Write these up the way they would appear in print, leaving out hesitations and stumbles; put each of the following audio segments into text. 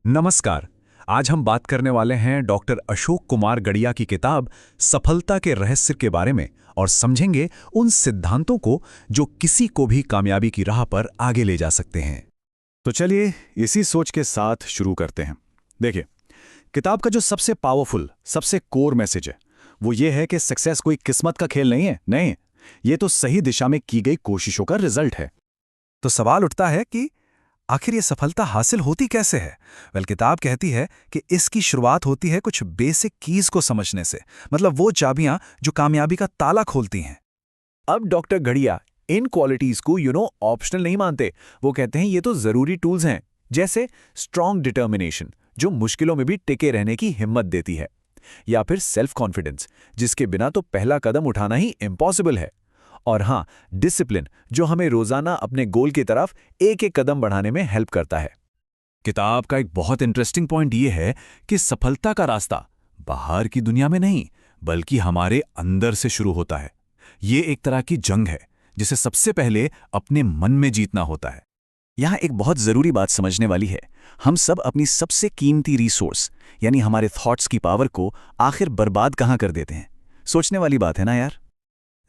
नमस्कार। आज हम बात करने वाले हैं डॉक्टर अशोक कुमार गड़िया की किताब सफलता के रहस्य के बारे में और समझेंगे उन सिद्धांतों को जो किसी को भी कामयाबी की राह पर आगे ले जा सकते हैं। तो चलिए इसी सोच के साथ शुरू करते हैं। देखिए, किताब का जो सबसे पावरफुल, सबसे कोर मैसेज है वो ये है कि सक्सेस कोई किस्मत का खेल नहीं है। नहीं, ये तो सही दिशा में की गई कोशिशों का रिजल्ट है। तो सवाल उठता है कि आखिर ये सफलता हासिल होती कैसे है? किताब कहती है कि इसकी शुरुआत होती है कुछ बेसिक कीज को समझने से, मतलब वो चाबियां जो कामयाबी का ताला खोलती हैं। अब डॉक्टर घड़िया इन क्वालिटीज को ऑप्शनल नहीं मानते। वो कहते हैं ये तो जरूरी टूल्स हैं, जैसे स्ट्रॉन्ग डिटर्मिनेशन जो मुश्किलों में भी टिके रहने की हिम्मत देती है, या फिर सेल्फ कॉन्फिडेंस जिसके बिना तो पहला कदम उठाना ही इम्पॉसिबल है, और हाँ, डिसिप्लिन जो हमें रोजाना अपने गोल की तरफ एक एक कदम बढ़ाने में हेल्प करता है। किताब का एक बहुत इंटरेस्टिंग पॉइंट ये है कि सफलता का रास्ता बाहर की दुनिया में नहीं बल्कि हमारे अंदर से शुरू होता है। ये एक तरह की जंग है जिसे सबसे पहले अपने मन में जीतना होता है। यहाँ एक बहुत जरूरी बात समझने वाली है। हम सब अपनी सबसे कीमती रिसोर्स यानी हमारे थॉट्स की पावर को आखिर बर्बाद कहाँ कर देते हैं। सोचने वाली बात है ना यार।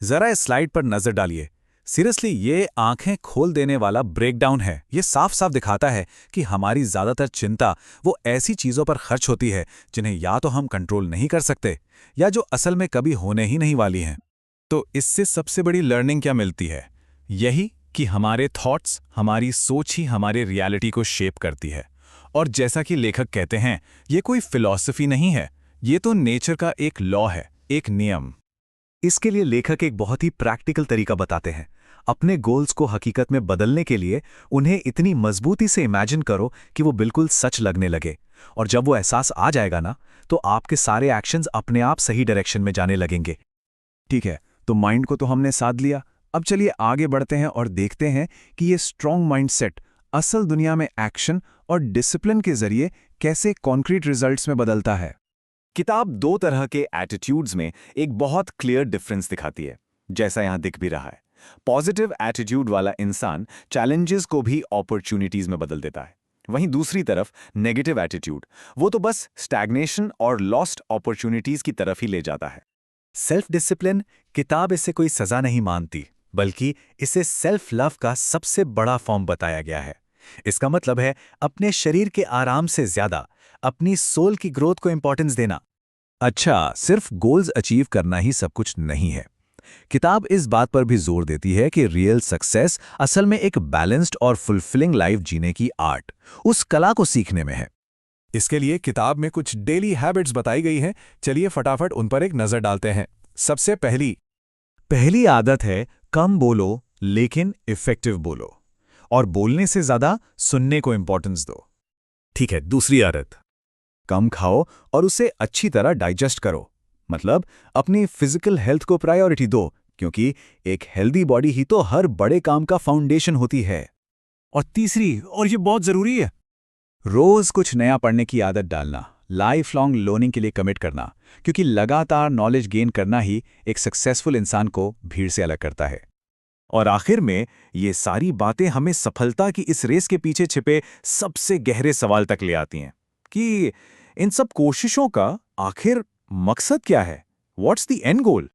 जरा इस स्लाइड पर नजर डालिए। सीरियसली, ये आंखें खोल देने वाला ब्रेकडाउन है। ये साफ साफ दिखाता है कि हमारी ज्यादातर चिंता वो ऐसी चीजों पर खर्च होती है जिन्हें या तो हम कंट्रोल नहीं कर सकते या जो असल में कभी होने ही नहीं वाली हैं। तो इससे सबसे बड़ी लर्निंग क्या मिलती है? यही कि हमारे थॉट्स, हमारी सोच ही हमारे रियलिटी को शेप करती है। और जैसा कि लेखक कहते हैं, ये कोई फिलॉसफी नहीं है, ये तो नेचर का एक लॉ है, एक नियम। इसके लिए लेखक एक बहुत ही प्रैक्टिकल तरीका बताते हैं। अपने गोल्स को हकीकत में बदलने के लिए उन्हें इतनी मजबूती से इमेजिन करो कि वो बिल्कुल सच लगने लगे, और जब वो एहसास आ जाएगा ना, तो आपके सारे एक्शंस अपने आप सही डायरेक्शन में जाने लगेंगे। ठीक है, तो माइंड को तो हमने साध लिया। अब चलिए आगे बढ़ते हैं और देखते हैं कि ये स्ट्रॉन्ग माइंडसेट असल दुनिया में एक्शन और डिसिप्लिन के जरिए कैसे कॉन्क्रीट रिजल्ट्स में बदलता है। किताब दो तरह के एटीट्यूड्स में एक बहुत क्लियर डिफरेंस दिखाती है, जैसा यहां दिख भी रहा है। पॉजिटिव एटीट्यूड वाला इंसान चैलेंजेस को भी अपॉर्चुनिटीज में बदल देता है, वहीं दूसरी तरफ नेगेटिव एटीट्यूड वो तो बस स्टैग्नेशन और लॉस्ट अपॉर्चुनिटीज की तरफ ही ले जाता है। सेल्फ डिसिप्लिन, किताब इसे कोई सजा नहीं मानती, बल्कि इसे सेल्फ लव का सबसे बड़ा फॉर्म बताया गया है। इसका मतलब है अपने शरीर के आराम से ज्यादा अपनी सोल की ग्रोथ को इंपॉर्टेंस देना। अच्छा, सिर्फ गोल्स अचीव करना ही सब कुछ नहीं है। किताब इस बात पर भी जोर देती है कि रियल सक्सेस असल में एक बैलेंस्ड और फुलफिलिंग लाइफ जीने की आर्ट, उस कला को सीखने में है। इसके लिए किताब में कुछ डेली हैबिट्स बताई गई हैं। चलिए फटाफट उन पर एक नजर डालते हैं। सबसे पहली आदत है कम बोलो लेकिन इफेक्टिव बोलो, और बोलने से ज्यादा सुनने को इंपॉर्टेंस दो। ठीक है, दूसरी आदत, कम खाओ और उसे अच्छी तरह डाइजेस्ट करो, मतलब अपनी फिजिकल हेल्थ को प्रायोरिटी दो, क्योंकि एक हेल्दी बॉडी ही तो हर बड़े काम का फाउंडेशन होती है। और तीसरी, और ये बहुत जरूरी है, रोज कुछ नया पढ़ने की आदत डालना, लाइफ लॉन्ग लर्निंग के लिए कमिट करना, क्योंकि लगातार नॉलेज गेन करना ही एक सक्सेसफुल इंसान को भीड़ से अलग करता है। और आखिर में ये सारी बातें हमें सफलता की इस रेस के पीछे छिपे सबसे गहरे सवाल तक ले आती हैं कि इन सब कोशिशों का आखिर मकसद क्या है? व्हाट्स द एंड गोल?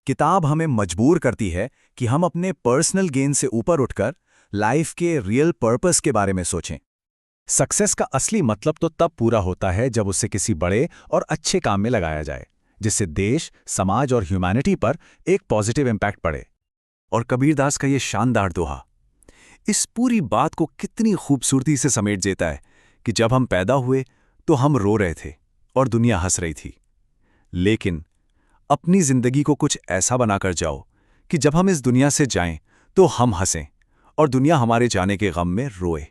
किताब हमें मजबूर करती है कि हम अपने पर्सनल गेन से ऊपर उठकर लाइफ के रियल पर्पस के बारे में सोचें। सक्सेस का असली मतलब तो तब पूरा होता है जब उसे किसी बड़े और अच्छे काम में लगाया जाए, जिससे देश, समाज और ह्यूमैनिटी पर एक पॉजिटिव इम्पैक्ट पड़े। और कबीरदास का ये शानदार दोहा इस पूरी बात को कितनी खूबसूरती से समेट देता है कि जब हम पैदा हुए तो हम रो रहे थे और दुनिया हंस रही थी, लेकिन अपनी जिंदगी को कुछ ऐसा बनाकर जाओ कि जब हम इस दुनिया से जाएं तो हम हंसें और दुनिया हमारे जाने के गम में रोए।